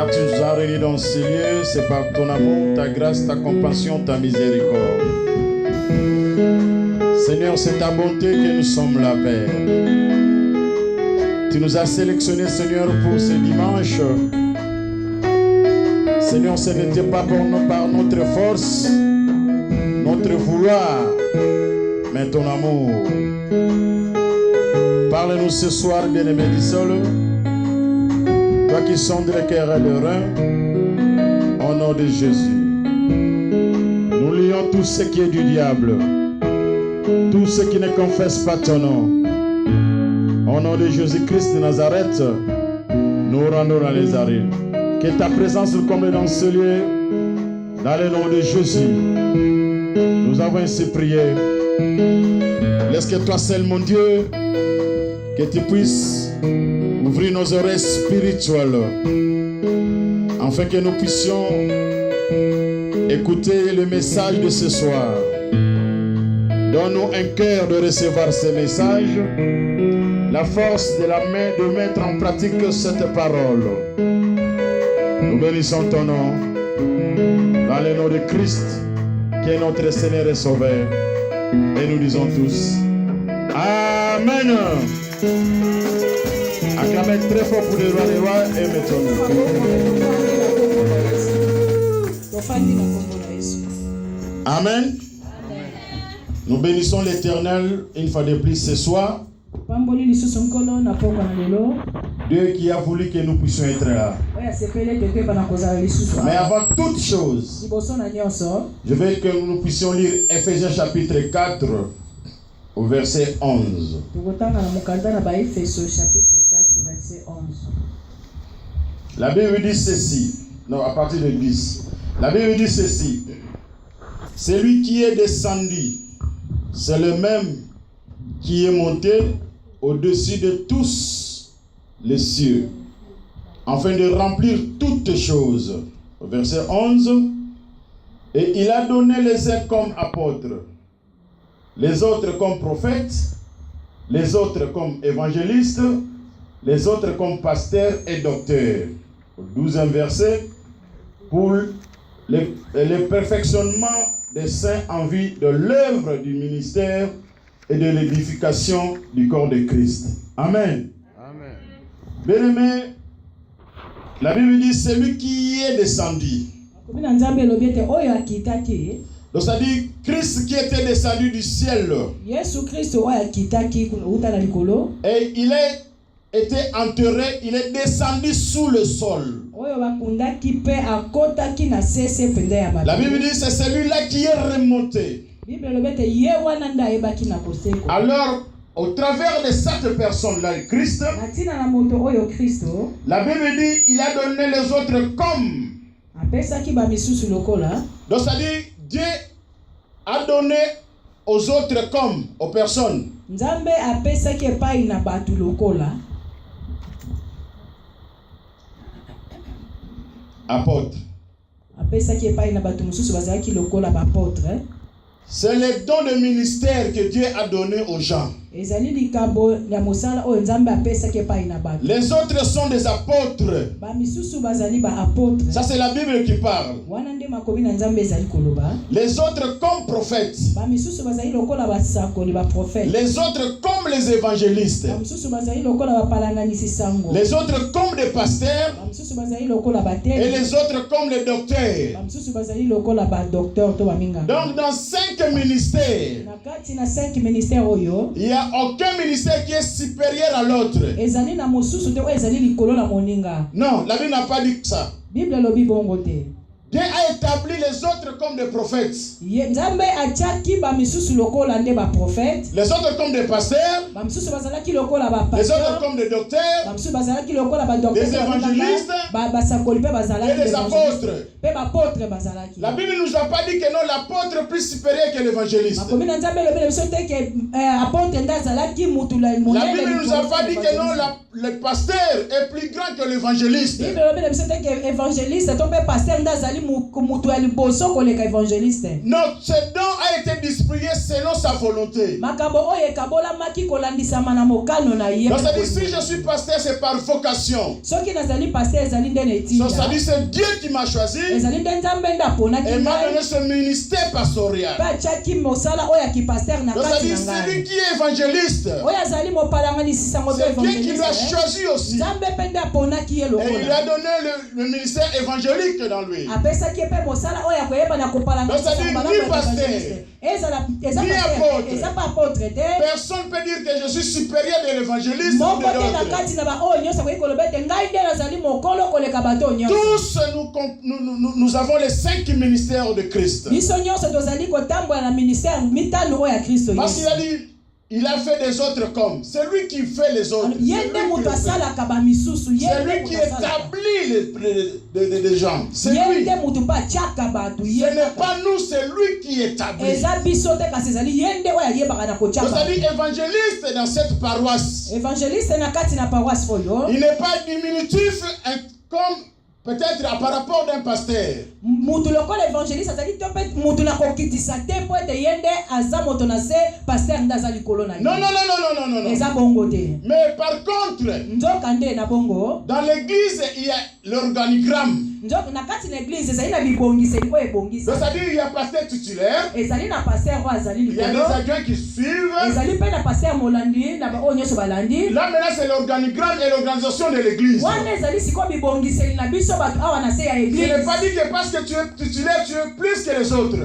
Car tu nous as réunis dans ces lieux, c'est par ton amour, ta grâce, ta compassion, ta miséricorde. Seigneur, c'est ta bonté que nous sommes là, Père. Tu nous as sélectionnés, Seigneur, pour ce dimanche. Seigneur, ce n'était pas par notre force, notre vouloir, mais ton amour. Parle-nous ce soir, bien-aimé du sol. Toi qui sondes le cœur et le rein, au nom de Jésus. Nous lions tout ce qui est du diable, tout ce qui ne confesse pas ton nom. Au nom de Jésus-Christ de Nazareth, nous rendons les arrêts. Que ta présence nous comble dans ce lieu, dans le nom de Jésus. Nous avons ainsi prié. Laisse que toi seul, mon Dieu, que tu puisses ouvrir nos oreilles spirituelles, afin que nous puissions écouter le message de ce soir. Donne-nous un cœur de recevoir ce message, la force de mettre en pratique cette parole. Nous bénissons ton nom, dans le nom de Christ, qui est notre Seigneur et Sauveur. Et nous disons tous, Amen. Acclamez très fort pour le roi des rois et mettons-nous. Amen. Nous bénissons l'Éternel une fois de plus ce soir. Dieu qui a voulu que nous puissions être là. Mais avant toute chose, je veux que nous puissions lire Ephésiens chapitre 4 au verset 11. La Bible dit ceci. Non, à partir de 10. La Bible dit ceci. Celui qui est descendu, c'est le même qui est monté au-dessus de tous les cieux, afin de remplir toutes choses. Au verset 11. Et il a donné les uns comme apôtres, les autres comme prophètes, les autres comme évangélistes, les autres comme pasteurs et docteurs. Au 12e verset, pour le perfectionnement des saints en vue de l'œuvre du ministère et de l'édification du corps de Christ. Amen. Amen. Bien-aimé, la Bible dit celui qui est descendu. Donc ça dit Christ qui était descendu du ciel. Et il a été enterré, il est descendu sous le sol. La Bible dit c'est celui-là qui est remonté. Alors, au travers de cette personne-là, Christ, la Bible dit il a donné les autres comme. Donc ça dit Dieu a donné aux autres comme, aux personnes. Apôtres. C'est le don de ministère que Dieu a donné aux gens. Les autres sont des apôtres. Ça c'est la Bible qui parle. Les autres comme prophètes. Les autres comme les évangélistes. Les autres comme des pasteurs. Et les autres comme les docteurs. Donc dans 5 ministères, il n'y a aucun ministère qui est supérieur à l'autre. Non, la Bible n'a pas dit ça. Dieu a établi les autres comme des prophètes. Les autres comme des pasteurs. Les autres comme des docteurs. Des évangélistes. Et des apôtres. La Bible ne nous a pas dit que non, l'apôtre est plus supérieur que l'évangéliste. La Bible ne nous a pas dit que non, le pasteur est plus grand que l'évangéliste. Non, ce don a été distribué selon sa volonté. Donc ça dit, si je suis pasteur, c'est par vocation. Ça dit, c'est Dieu qui m'a choisi et m'a donné ce ministère pastoral. Donc ça dit, celui qui est évangéliste, c'est Dieu qui l'a choisi aussi. Et il a donné le ministère évangélique dans lui. Donc ça dit, ni pasteur, ni apôtre. Personne ne peut dire que je suis supérieur de l'évangéliste ou de l'autre. Tous nous avons les 5 ministères de Christ. Parce qu'il a dit, il a fait des autres comme. C'est lui qui fait les autres. C'est lui qui établit les gens. C'est lui. Ce n'est pas nous, c'est lui qui établit. Donc ça dit évangéliste dans cette paroisse. Il n'est pas diminutif comme peut-être par rapport d'un pasteur. Non. Mais par contre, dans l'église, il y a l'organigramme. Donc, c'est-à-dire il y a pasteur titulaire, il y a des adjoints qui suivent. Là maintenant c'est l'organigramme et l'organisation de l'église. Ce n'est pas dit que parce que tu es titulaire, tu es plus que les autres.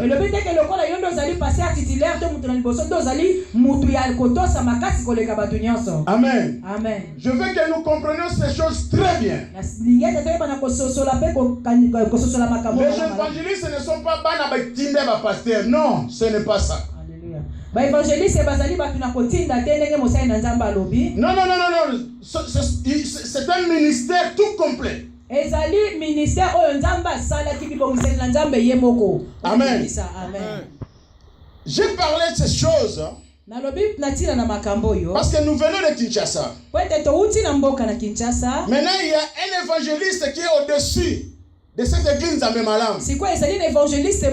Amen. Amen. Je veux que nous comprenions ces choses très bien. Les évangélistes ne sont pas pasteur. Non, ce n'est pas ça. Non. C'est un ministère tout complet. Amen. J'ai parlé de ces choses parce que nous venons de Kinshasa. Maintenant, il y a un évangéliste qui est au-dessus de cette église à Malam. C'est quoi évangéliste?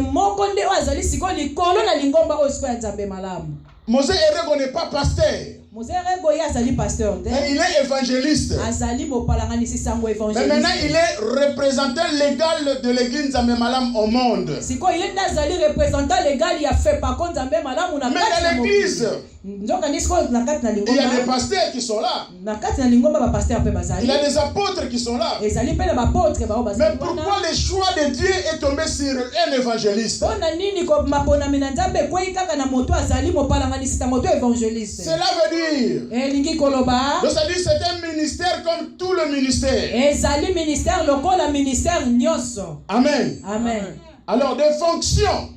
Mosé Erego n'est pas pasteur. Mais il est évangéliste. Mais maintenant il est représentant légal de l'église à Malam au monde. Mais dans l'église, il y a des pasteurs qui sont là. Il y a des apôtres qui sont là. Mais pourquoi le choix de Dieu est tombé sur un évangéliste? Cela veut dire, donc ça dit c'est un ministère comme tout le ministère. Amen. Amen. Alors des fonctions.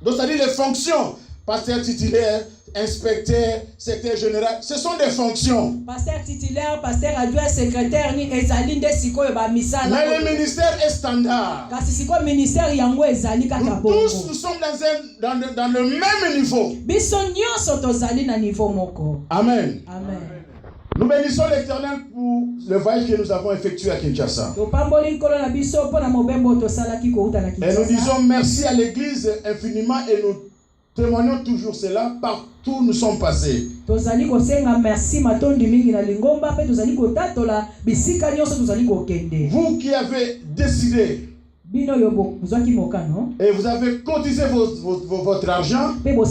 Donc ça dit les fonctions. Pasteur titulaire, inspecteur, secrétaire général, ce sont des fonctions. Pasteur titulaire, pasteur adjoint, secrétaire, mais le ministère est standard. Nous tous nous sommes dans le même niveau. Amen. Amen. Nous bénissons l'Éternel pour le voyage que nous avons effectué à Kinshasa. Et nous disons merci à l'Église infiniment et nous témoignons toujours cela partout où nous sommes passés. Vous qui avez décidé et vous avez cotisé votre argent pour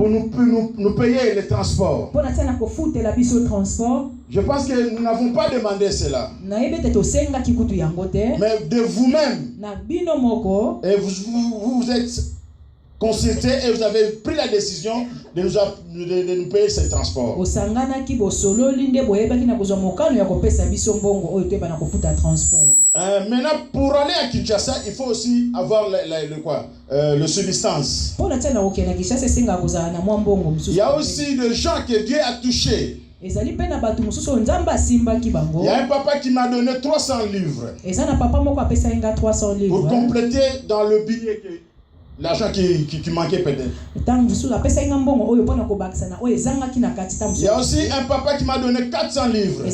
nous payer les transports. Je pense que nous n'avons pas demandé cela. Mais de vous-même. Et vous êtes consulté et vous avez pris la décision de nous payer ces transports. Maintenant, pour aller à Kinshasa, il faut aussi avoir le subsistance. Il y a aussi des gens que Dieu a touchés. Il y a un papa qui m'a donné 300 livres pour compléter dans le billet que l'argent qui manquait peut-être. Il y a aussi un papa qui m'a donné 400 livres.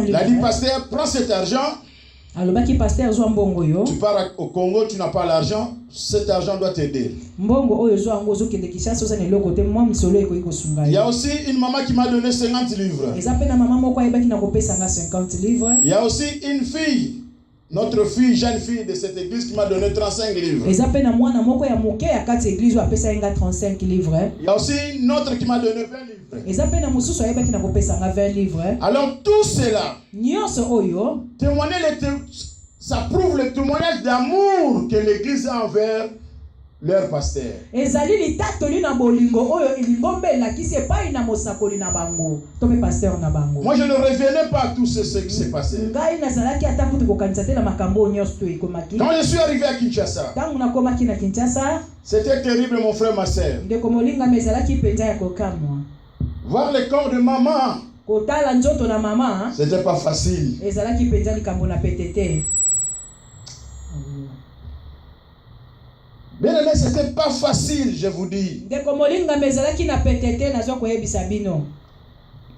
Il a dit, pasteur, prends cet argent. Tu pars au Congo, tu n'as pas l'argent, cet argent doit t'aider. Il y a aussi une maman qui m'a donné 50 livres. Il y a aussi une fille, notre fille, jeune fille de cette église qui m'a donné 35 livres. Il y a aussi une autre qui m'a donné 20 livres. Alors tout cela, ça prouve le témoignage d'amour que l'église a envers leur pasteur. Moi je ne revenais pas à tout ce qui s'est passé. Quand je suis arrivé à Kinshasa, c'était terrible mon frère, ma soeur. Voir le corps de maman, c'était pas facile. Bien aimé, c'était pas facile, je vous dis.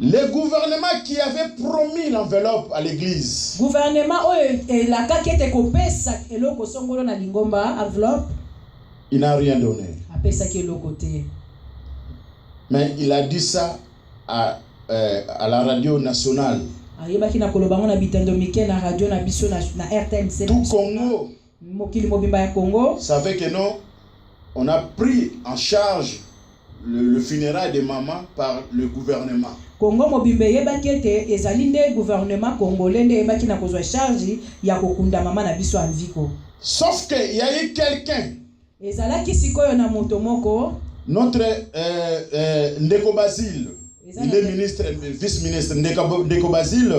Le gouvernement qui avait promis l'enveloppe à l'église, il n'a rien donné. Mais il a dit ça à la radio nationale. Tout Congo savait que non, on a pris en charge le funérail de maman par le gouvernement. Sauf qu'il y a eu quelqu'un, notre Ndeko Basile, il est ministre, vice-ministre, Ndeko Basile.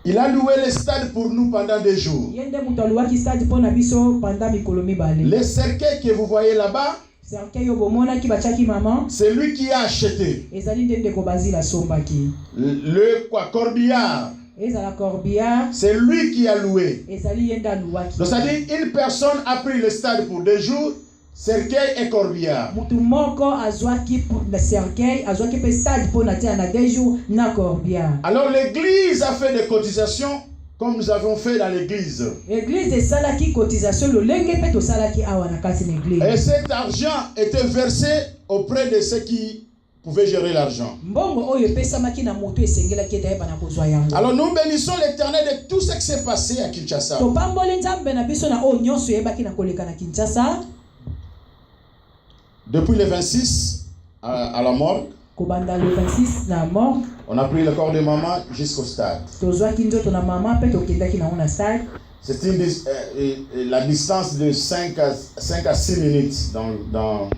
Il a loué le stade pour nous pendant 2 jours. Le cercueil que vous voyez là-bas, c'est lui qui a acheté. Le corbillard, c'est lui qui a loué. Donc ça dit, une personne a pris le stade pour 2 jours, cercueil et corbillard. Alors l'église a fait des cotisations comme nous avons fait dans l'église. Et cet argent était versé auprès de ceux qui pouvaient gérer l'argent. Alors nous bénissons l'Éternel de tout ce qui s'est passé à Kinshasa. Depuis le 26 à la morgue, on a pris le corps de maman jusqu'au stade. C'est la distance de 5 à 6 minutes dans